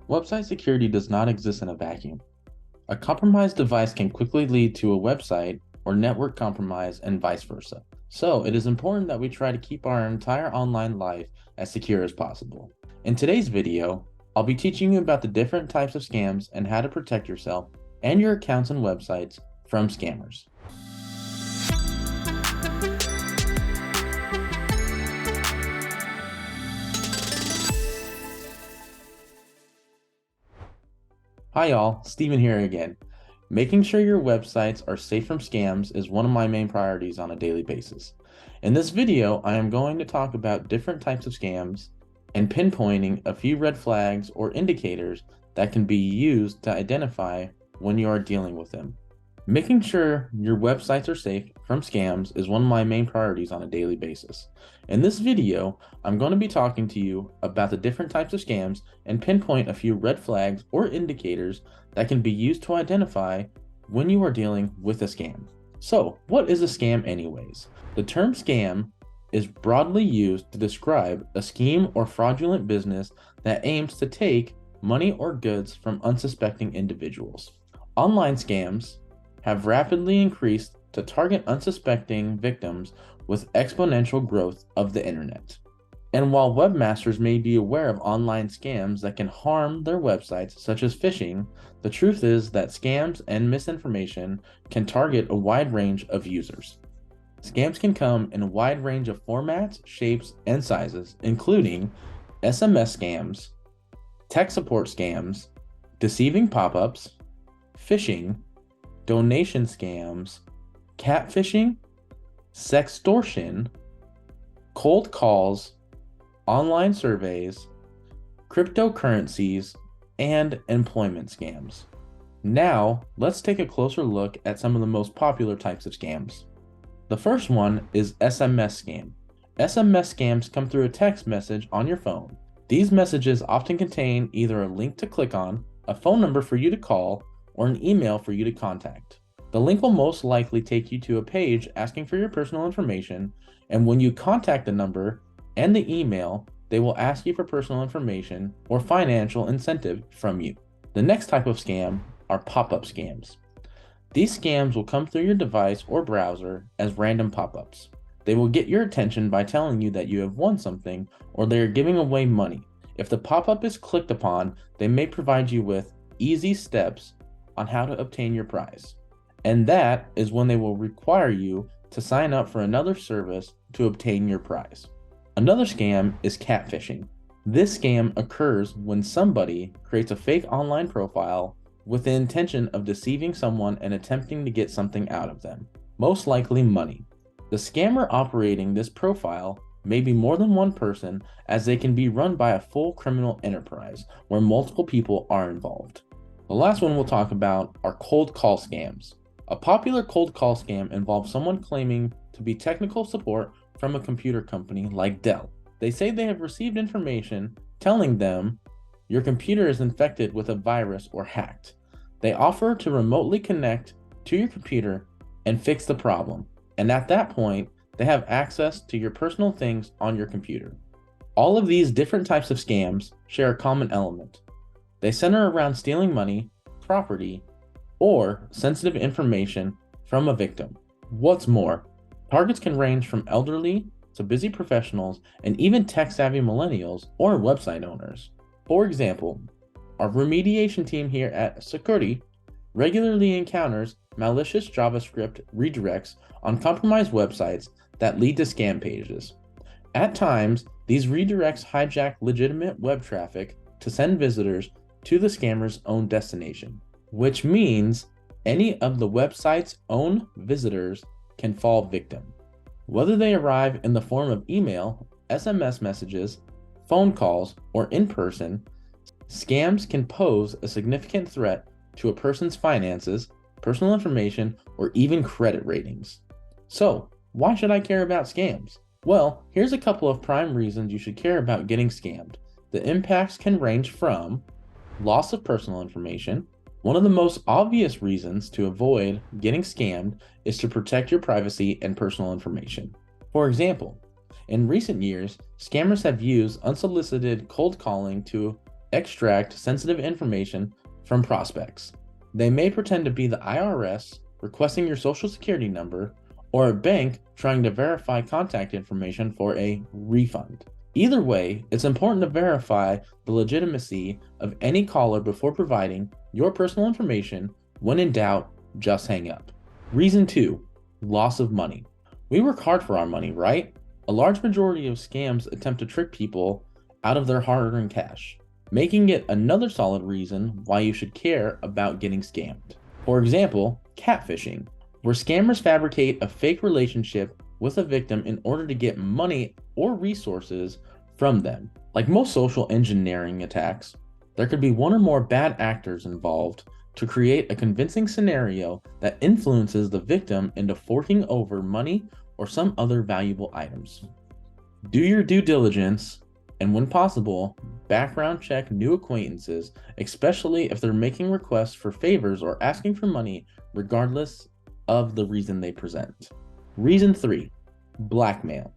Website security does not exist in a vacuum. A compromised device can quickly lead to a website or network compromise and vice versa. So it is important that we try to keep our entire online life as secure as possible. In today's video, I'll be teaching you about the different types of scams and how to protect yourself and your accounts and websites from scammers. Hi y'all, Steven here again. Making sure your websites are safe from scams is one of my main priorities on a daily basis. In this video, I am going to talk about different types of scams and pinpointing a few red flags or indicators that can be used to identify when you are dealing with them. Making sure your websites are safe from scams is one of my main priorities on a daily basis. In this video, I'm going to be talking to you about the different types of scams and pinpoint a few red flags or indicators that can be used to identify when you are dealing with a scam. So, what is a scam anyways? The term scam is broadly used to describe a scheme or fraudulent business that aims to take money or goods from unsuspecting individuals. Online scams have rapidly increased to target unsuspecting victims with exponential growth of the internet. And while webmasters may be aware of online scams that can harm their websites, such as phishing, the truth is that scams and misinformation can target a wide range of users. Scams can come in a wide range of formats, shapes, and sizes, including SMS scams, tech support scams, deceiving pop-ups, phishing, donation scams, catfishing, sextortion, cold calls, online surveys, cryptocurrencies, and employment scams. Now, let's take a closer look at some of the most popular types of scams. The first one is SMS scam. SMS scams come through a text message on your phone. These messages often contain either a link to click on, a phone number for you to call, or an email for you to contact. The link will most likely take you to a page asking for your personal information, and when you contact the number and the email, they will ask you for personal information or financial incentive from you. The next type of scam are pop-up scams. These scams will come through your device or browser as random pop-ups. They will get your attention by telling you that you have won something or they are giving away money. If the pop-up is clicked upon, they may provide you with easy steps on how to obtain your prize. And that is when they will require you to sign up for another service to obtain your prize. Another scam is catfishing. This scam occurs when somebody creates a fake online profile with the intention of deceiving someone and attempting to get something out of them, most likely money. The scammer operating this profile may be more than one person, as they can be run by a full criminal enterprise where multiple people are involved. The last one we'll talk about are cold call scams. A popular cold call scam involves someone claiming to be technical support from a computer company like Dell. They say they have received information telling them your computer is infected with a virus or hacked. They offer to remotely connect to your computer and fix the problem. And at that point, they have access to your personal things on your computer. All of these different types of scams share a common element. They center around stealing money, property, or sensitive information from a victim. What's more, targets can range from elderly to busy professionals and even tech-savvy millennials or website owners. For example, our remediation team here at Sucuri regularly encounters malicious JavaScript redirects on compromised websites that lead to scam pages. At times, these redirects hijack legitimate web traffic to send visitors to the scammer's own destination, which means any of the website's own visitors can fall victim. Whether they arrive in the form of email, SMS messages, phone calls, or in person, scams can pose a significant threat to a person's finances, personal information, or even credit ratings. So, why should I care about scams? Well, here's a couple of prime reasons you should care about getting scammed. The impacts can range from loss of personal information. One of the most obvious reasons to avoid getting scammed is to protect your privacy and personal information. For example, in recent years, scammers have used unsolicited cold calling to extract sensitive information from prospects. They may pretend to be the IRS requesting your social security number or a bank trying to verify contact information for a refund. Either way, it's important to verify the legitimacy of any caller before providing your personal information. When in doubt, just hang up. Reason 2, loss of money. We work hard for our money, right? A large majority of scams attempt to trick people out of their hard-earned cash, making it another solid reason why you should care about getting scammed. For example, catfishing, where scammers fabricate a fake relationship with a victim in order to get money or resources from them. Like most social engineering attacks, there could be one or more bad actors involved to create a convincing scenario that influences the victim into forking over money or some other valuable items. Do your due diligence, and when possible, background check new acquaintances, especially if they're making requests for favors or asking for money, regardless of the reason they present. Reason 3, blackmail.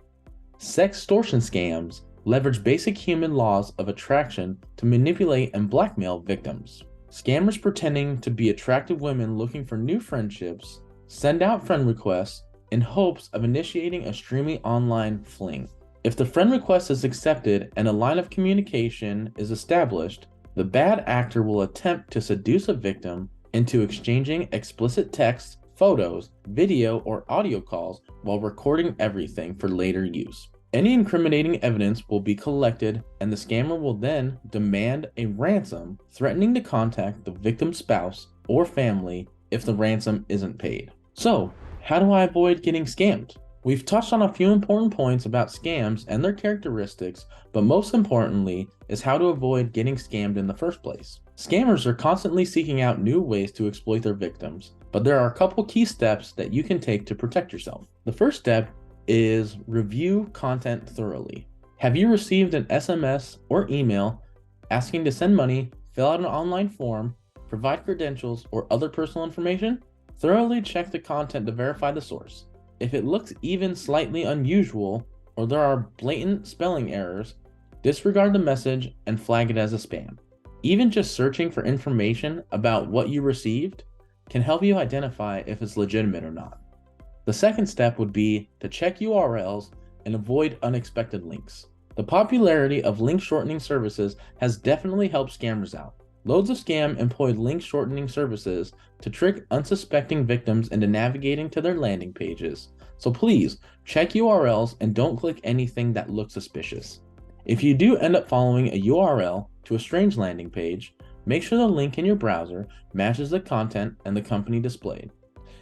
Sextortion scams leverage basic human laws of attraction to manipulate and blackmail victims. Scammers pretending to be attractive women looking for new friendships send out friend requests in hopes of initiating a streaming online fling. If the friend request is accepted and a line of communication is established, the bad actor will attempt to seduce a victim into exchanging explicit text, photos, video, or audio calls while recording everything for later use. Any incriminating evidence will be collected, and the scammer will then demand a ransom, threatening to contact the victim's spouse or family if the ransom isn't paid. So, how do I avoid getting scammed? We've touched on a few important points about scams and their characteristics, but most importantly is how to avoid getting scammed in the first place. Scammers are constantly seeking out new ways to exploit their victims, but there are a couple key steps that you can take to protect yourself. The first step is review content thoroughly. Have you received an SMS or email asking to send money, fill out an online form, provide credentials, or other personal information? Thoroughly check the content to verify the source. If it looks even slightly unusual or there are blatant spelling errors, disregard the message and flag it as a spam. Even just searching for information about what you received can help you identify if it's legitimate or not. The second step would be to check URLs and avoid unexpected links. The popularity of link shortening services has definitely helped scammers out. Loads of scam employ link shortening services to trick unsuspecting victims into navigating to their landing pages. So please check URLs and don't click anything that looks suspicious. If you do end up following a URL to a strange landing page, make sure the link in your browser matches the content and the company displayed.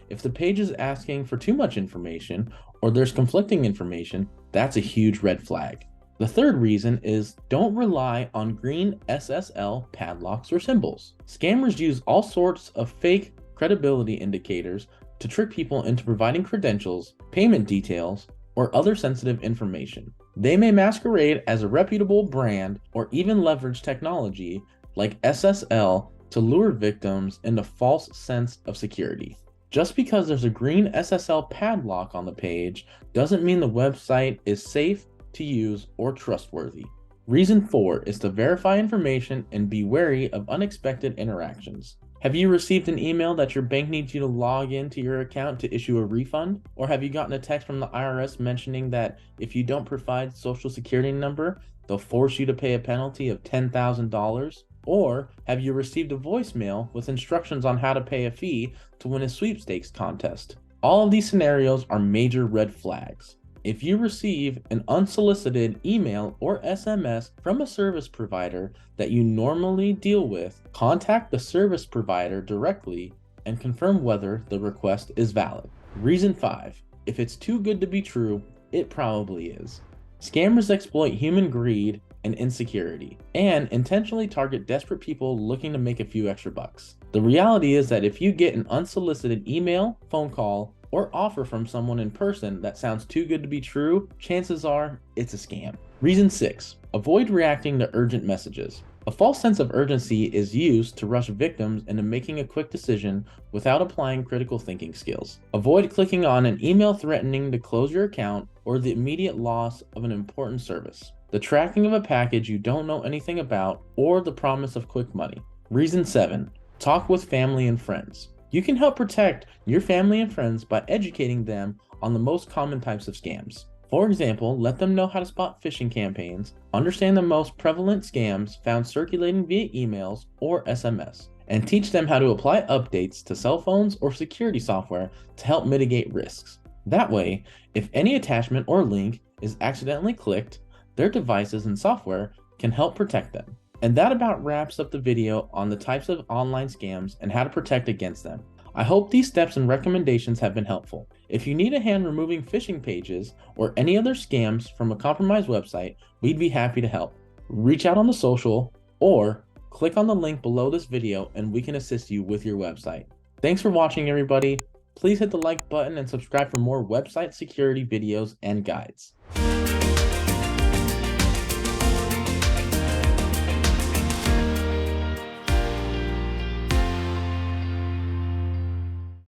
If the page is asking for too much information or there's conflicting information, that's a huge red flag. The third reason is don't rely on green SSL padlocks or symbols. Scammers use all sorts of fake credibility indicators to trick people into providing credentials, payment details, or other sensitive information. They may masquerade as a reputable brand or even leverage technology like SSL to lure victims into false sense of security. Just because there's a green SSL padlock on the page doesn't mean the website is safe to use or trustworthy. Reason 4 is to verify information and be wary of unexpected interactions. Have you received an email that your bank needs you to log into your account to issue a refund? Or have you gotten a text from the IRS mentioning that if you don't provide social security number, they'll force you to pay a penalty of $10,000? Or have you received a voicemail with instructions on how to pay a fee to win a sweepstakes contest? All of these scenarios are major red flags. If you receive an unsolicited email or SMS from a service provider that you normally deal with, contact the service provider directly and confirm whether the request is valid. Reason 5. If it's too good to be true, it probably is. Scammers exploit human greed and insecurity, and intentionally target desperate people looking to make a few extra bucks. The reality is that if you get an unsolicited email, phone call, or offer from someone in person that sounds too good to be true, chances are it's a scam. Reason 6. Avoid reacting to urgent messages. A false sense of urgency is used to rush victims into making a quick decision without applying critical thinking skills. Avoid clicking on an email threatening to close your account or the immediate loss of an important service. the tracking of a package you don't know anything about, or the promise of quick money. Reason 7. Talk with family and friends. You can help protect your family and friends by educating them on the most common types of scams. For example, let them know how to spot phishing campaigns, understand the most prevalent scams found circulating via emails or SMS, and teach them how to apply updates to cell phones or security software to help mitigate risks. That way, if any attachment or link is accidentally clicked, their devices and software can help protect them. And that about wraps up the video on the types of online scams and how to protect against them. I hope these steps and recommendations have been helpful. If you need a hand removing phishing pages or any other scams from a compromised website, we'd be happy to help. Reach out on the social or click on the link below this video and we can assist you with your website. Thanks for watching, everybody. Please hit the like button and subscribe for more website security videos and guides.